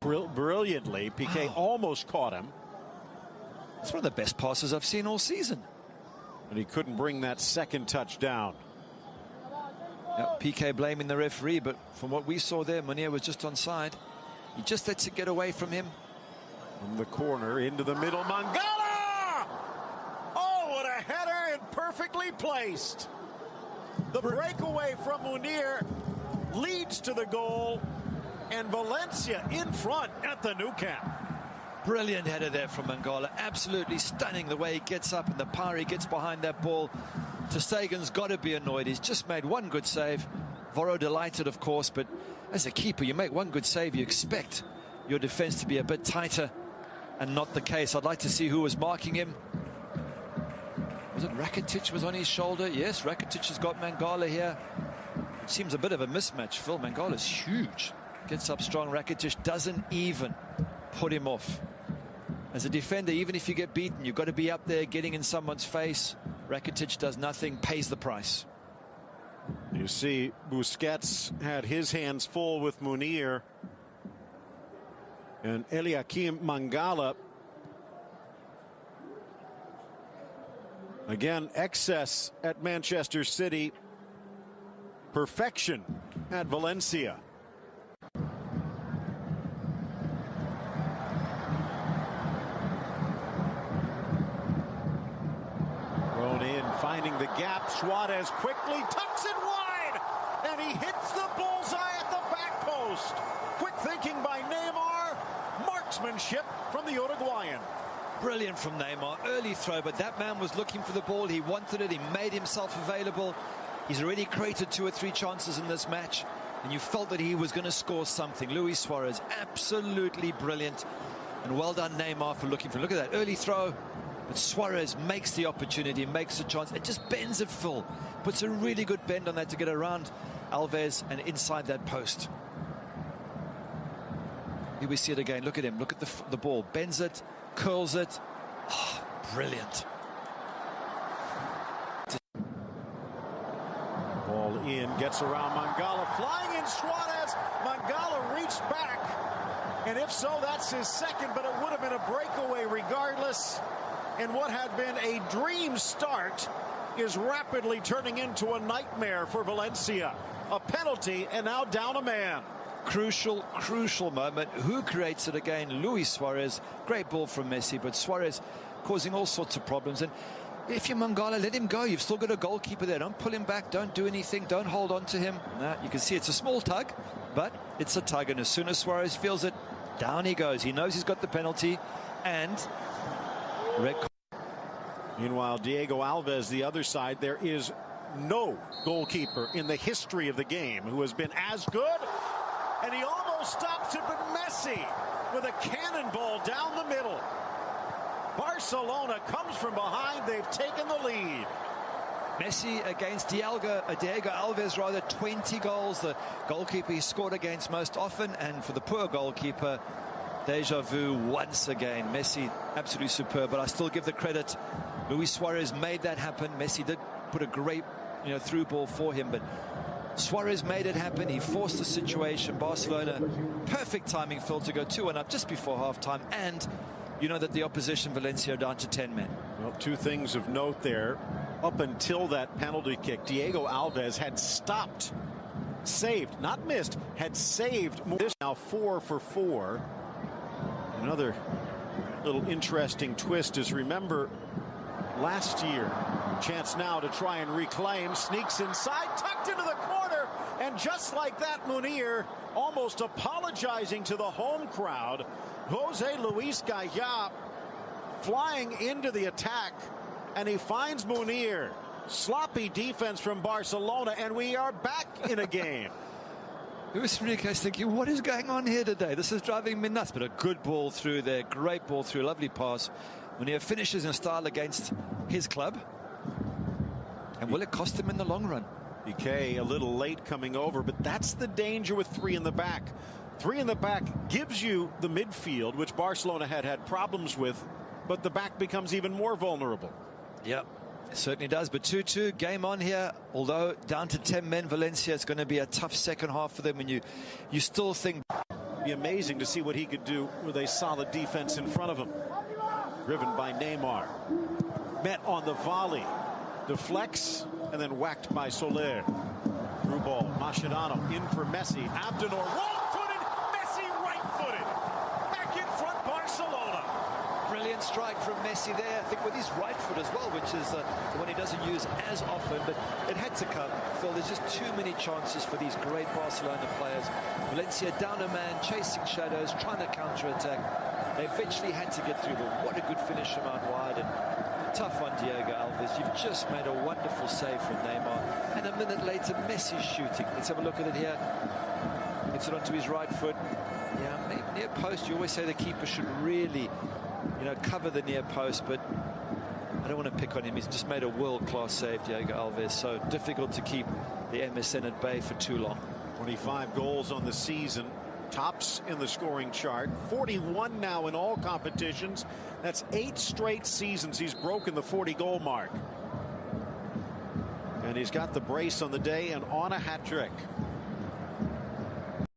Brilliantly, Piqué almost caught him. It's one of the best passes I've seen all season. And he couldn't bring that second touch down. Yep, Piqué blaming the referee, but from what we saw there, Munir was just onside. He just lets it get away from him. From the corner into the middle, Mangala! Oh, what a header, and perfectly placed. The breakaway from Munir leads to the goal, and Valencia in front at the Nou Camp. Brilliant header there from Mangala. Absolutely stunning the way he gets up and the power he gets behind that ball. Ter Stegen's got to be annoyed. He's just made one good save. Voro delighted, of course, but as a keeper, you make one good save, you expect your defense to be a bit tighter, and not the case. I'd like to see who was marking him. Was it Rakitic was on his shoulder? Yes, Rakitic has got Mangala here. It seems a bit of a mismatch. Phil, Mangala's huge. Gets up strong. Rakitic doesn't even put him off. As a defender, even if you get beaten, you've got to be up there getting in someone's face. Rakitic does nothing, pays the price. You see, Busquets had his hands full with Munir. And Eliakim Mangala. Again, excess at Manchester City. Perfection at Valencia. Finding the gap, Suarez quickly tucks it wide, and he hits the bullseye at the back post. Quick thinking by Neymar, marksmanship from the Uruguayan. Brilliant from Neymar, early throw, but that man was looking for the ball. He wanted it, he made himself available. He's already created 2 or 3 chances in this match, and you felt that he was going to score something. Luis Suarez, absolutely brilliant, and well done Neymar for looking for. Look at that early throw. But Suarez makes the opportunity, makes the chance. It just bends it full. Puts a really good bend on that to get around Alves and inside that post. Here we see it again. Look at him. Look at the ball. Bends it, curls it. Oh, brilliant. Ball in, gets around Mangala. Flying in Suarez. Mangala reached back. And if so, that's his second, but it would have been a breakaway regardless. And what had been a dream start is rapidly turning into a nightmare for Valencia. A penalty, and now down a man. Crucial moment. Who creates it again? Luis Suarez. Great ball from Messi, but Suarez causing all sorts of problems. And if you're Mangala, let him go. You've still got a goalkeeper there. Don't pull him back. Don't do anything. Don't hold on to him. Nah, you can see it's a small tug, but it's a tug. And as soon as Suarez feels it, down he goes. He knows he's got the penalty. And red. Meanwhile, Diego Alves, the other side, there is no goalkeeper in the history of the game who has been as good. And he almost stops it, but Messi with a cannonball down the middle. Barcelona comes from behind. They've taken the lead. Messi against Diego Alves, rather, 20 goals. The goalkeeper he scored against most often, and for the poor goalkeeper, deja vu once again. Messi, absolutely superb, but I still give the credit. Luis Suarez made that happen. Messi did put a great, through ball for him, but Suarez made it happen. He forced the situation. Barcelona, perfect timing, Phil, to go 2-1 up just before halftime, and you know that the opposition, Valencia, are down to 10 men. Well, 2 things of note there. Up until that penalty kick, Diego Alves had stopped, saved, not missed, had saved. This now 4 for 4. Another little interesting twist is, remember, last year, chance now to try and reclaim, sneaks inside, tucked into the corner, and just like that, Munir almost apologizing to the home crowd. Jose Luis Gaya flying into the attack, and he finds Munir. Sloppy defense from Barcelona, and we are back in a game. Luis Enriquez thinking, what is going on here today? This is driving me nuts. But a good ball through there, great ball through, lovely pass. Munir finishes in style against his club. And will it cost him in the long run? Piqué a little late coming over, but that's the danger with 3 in the back. 3 in the back gives you the midfield, which Barcelona had problems with, but the back becomes even more vulnerable. Yep. It certainly does, but 2-2, game on here. Although down to 10 men, Valencia, it's going to be a tough second half for them, and you still think Be amazing to see what he could do with a solid defense in front of him. Driven by Neymar. Met on the volley. Deflects and then whacked by Soler. Through ball. Mascherano in for Messi. Abdenor wrong-footed. Messi right-footed. Back in front Barcelona. Brilliant strike from Messi there, I think with his right foot as well, which is the one he doesn't use as often, but it had to come. Phil, there's just too many chances for these great Barcelona players. Valencia down a man, chasing shadows, trying to counter-attack. They eventually had to get through, but what a good finish from out wide. And tough on Diego Alves. You've just made a wonderful save from Neymar. And a minute later, Messi's shooting. Let's have a look at it here. Gets it onto his right foot. Yeah, near post, you always say the keeper should really, cover the near post, but I don't want to pick on him. He's just made a world-class save, Diego Alves. So difficult to keep the MSN at bay for too long. 25 goals on the season. Tops in the scoring chart. 41 now in all competitions. That's 8 straight seasons he's broken the 40-goal mark. And he's got the brace on the day and on a hat trick.